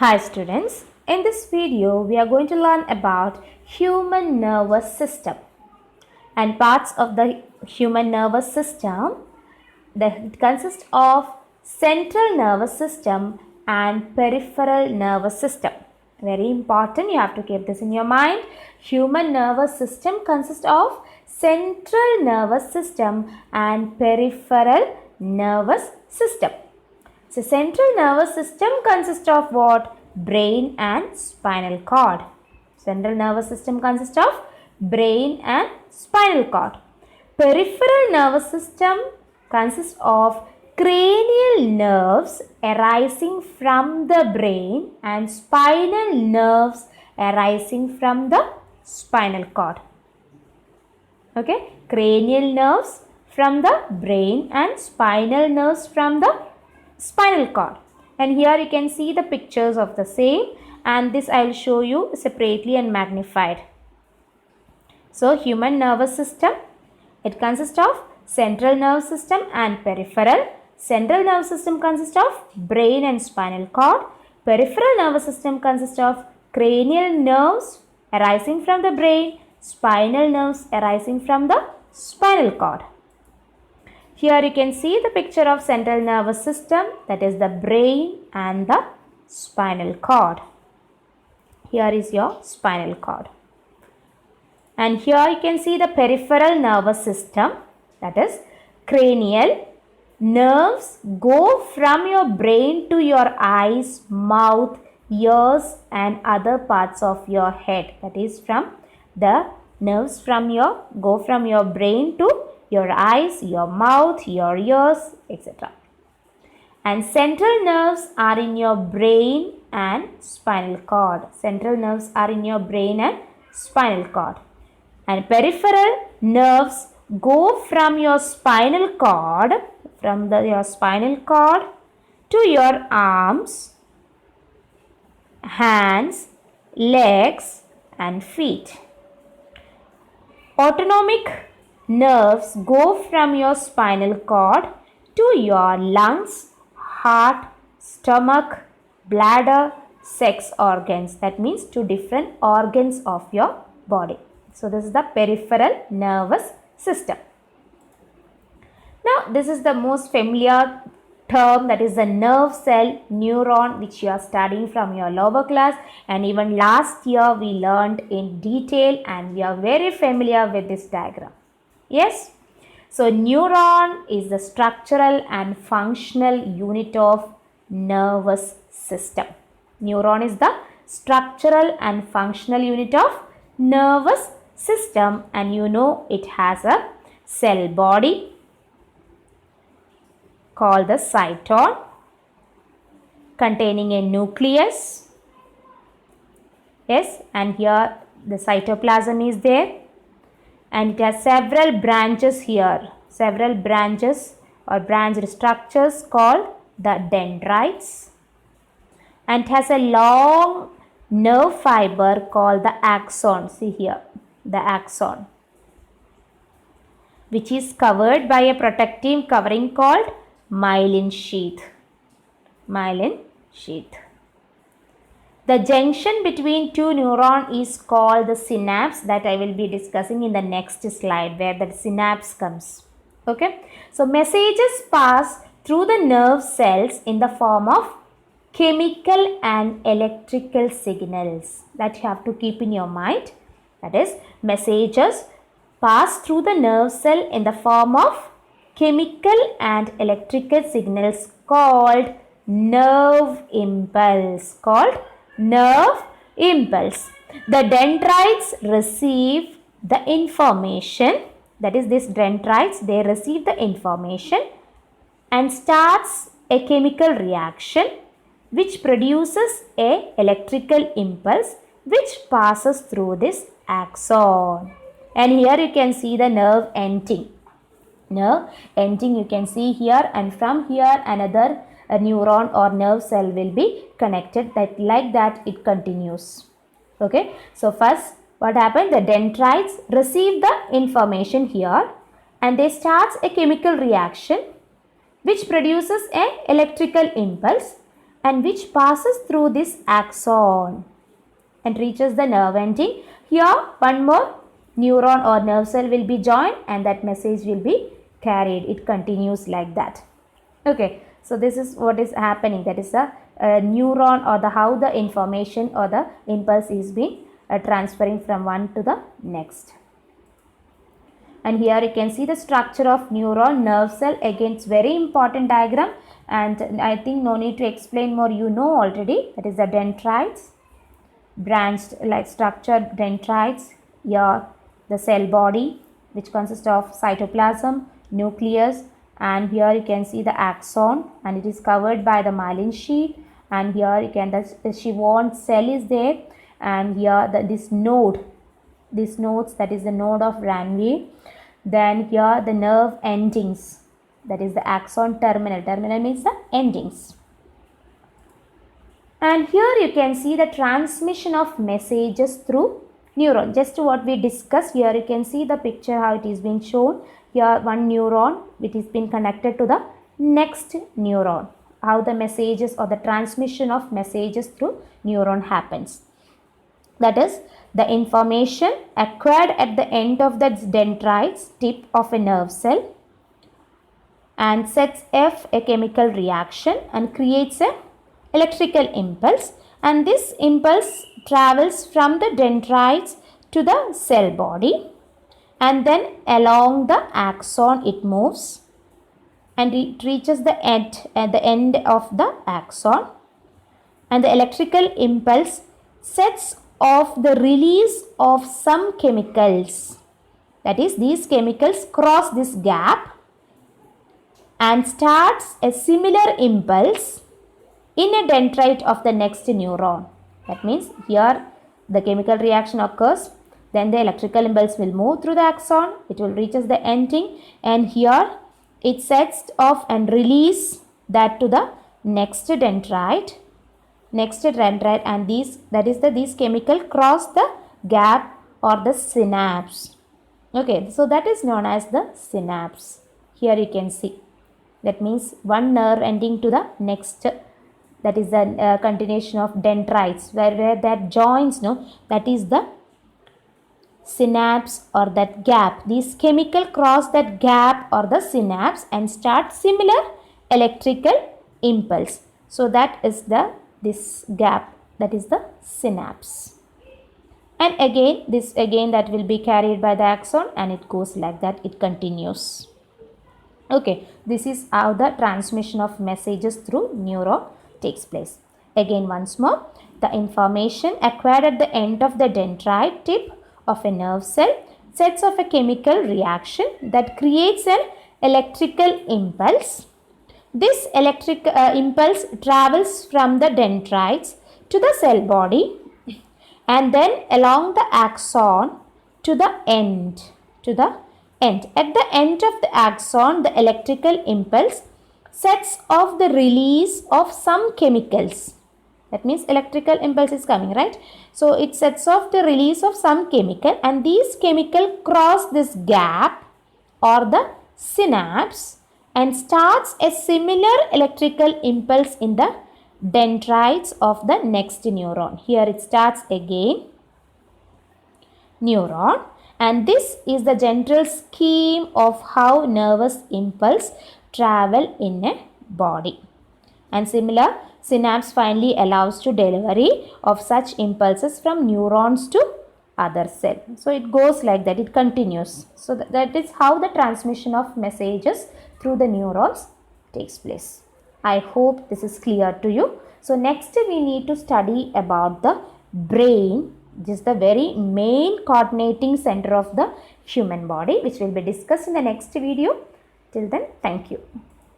Hi students, in this video we are going to learn about human nervous system and parts of the human nervous system that consist of central nervous system and peripheral nervous system. Very important, you have to keep this in your mind. Human nervous system consists of central nervous system and peripheral nervous system. So central nervous system consists of what? Brain and spinal cord. Central nervous system consists of brain and spinal cord. Peripheral nervous system consists of cranial nerves arising from the brain and spinal nerves arising from the spinal cord. Okay, cranial nerves from the brain and spinal nerves from the spinal cord, and here you can see the pictures of the same, and this I will show you separately and magnified. So human nervous system, it consists of central nervous system and peripheral. Central nervous system consists of brain and spinal cord. Peripheral nervous system consists of cranial nerves arising from the brain, spinal nerves arising from the spinal cord. Here you can see the picture of central nervous system, that is the brain and the spinal cord. Here is your spinal cord. And here you can see the peripheral nervous system, that is cranial. Nerves go from your brain to your eyes, mouth, ears and other parts of your head. That is from the nerves go from your brain to your eyes, your mouth, your ears, etc. And central nerves are in your brain and spinal cord. Central nerves are in your brain and spinal cord. And peripheral nerves go from your spinal cord, your spinal cord to your arms, hands, legs and feet. Autonomic nerves go from your spinal cord to your lungs, heart, stomach, bladder, sex organs. That means to different organs of your body. So this is the peripheral nervous system. Now this is the most familiar term, that is the nerve cell, neuron, which you are studying from your lower class, and even last year we learned in detail and we are very familiar with this diagram. Yes, so neuron is the structural and functional unit of nervous system. Neuron is the structural and functional unit of nervous system, and you know it has a cell body called the cytosol containing a nucleus. Yes, and here the cytoplasm is there. And it has several branches here, several branches or branched structures called the dendrites, and it has a long nerve fiber called the axon. See here, the axon, which is covered by a protective covering called myelin sheath. Myelin sheath. The junction between two neurons is called the synapse, that I will be discussing in the next slide, where the synapse comes. Okay. So messages pass through the nerve cells in the form of chemical and electrical signals. That you have to keep in your mind. That is, messages pass through the nerve cell in the form of chemical and electrical signals called nerve impulse. Nerve impulse. The dendrites receive the information, that is these dendrites, they receive the information and starts a chemical reaction which produces a electrical impulse which passes through this axon. And here you can see the nerve ending. Nerve ending you can see here, and from here another a neuron or nerve cell will be connected, that like that it continues. Okay, so first what happened, the dendrites receive the information here and they starts a chemical reaction which produces a electrical impulse, and which passes through this axon and reaches the nerve ending. Here one more neuron or nerve cell will be joined and that message will be carried. It continues like that. Okay, so this is what is happening. That is a neuron or how the information or the impulse is being transferring from one to the next. And here you can see the structure of neuron, nerve cell. Again, it's very important diagram, and I think no need to explain more, you know already. That is the dendrites, branched like structured dendrites. Here the cell body, which consists of cytoplasm, nucleus, and here you can see the axon, and it is covered by the myelin sheath. And here you can the Schwann cell is there, and here this nodes, that is the node of Ranvier. Then here the nerve endings, that is the axon terminal. Terminal means the endings. And here you can see the transmission of messages through neuron. Just what we discussed, here you can see the picture how it is being shown. Here one neuron which is been connected to the next neuron. How the messages or the transmission of messages through neuron happens. That is, the information acquired at the end of the dendrites tip of a nerve cell and sets off a chemical reaction and creates a electrical impulse, and this impulse travels from the dendrites to the cell body, and then along the axon it moves and it reaches the end at the end of the axon, and the electrical impulse sets off the release of some chemicals. That is, these chemicals cross this gap and starts a similar impulse in a dendrite of the next neuron. That means here the chemical reaction occurs, then the electrical impulse will move through the axon, it will reaches the ending, and here it sets off and release that to the next dendrite, and these chemical cross the gap or the synapse. Okay, so that is known as the synapse. Here you can see, that means one nerve ending to the next, that is the continuation of dendrites where that joins, no, that is the synapse or that gap. These chemical cross that gap or the synapse and start similar electrical impulse. So that is this gap, that is the synapse. And again that will be carried by the axon and it goes like that, it continues. Okay, this is how the transmission of messages through neuron takes place. Again once more, the information acquired at the end of the dendrite tip of a nerve cell sets off a chemical reaction that creates an electrical impulse. This electric impulse travels from the dendrites to the cell body and then along the axon to the end. At the end of the axon, the electrical impulse sets off the release of some chemicals. That means electrical impulse is coming, right? So it sets off the release of some chemical, and these chemical cross this gap or the synapse and starts a similar electrical impulse in the dendrites of the next neuron. Here it starts again, neuron, and this is the general scheme of how nervous impulse travel in a body. And similar synapse finally allows to delivery of such impulses from neurons to other cell. So it goes like that, it continues. So that is how the transmission of messages through the neurons takes place. I hope this is clear to you. So next we need to study about the brain. This is the very main coordinating center of the human body, which will be discussed in the next video. Till then, thank you.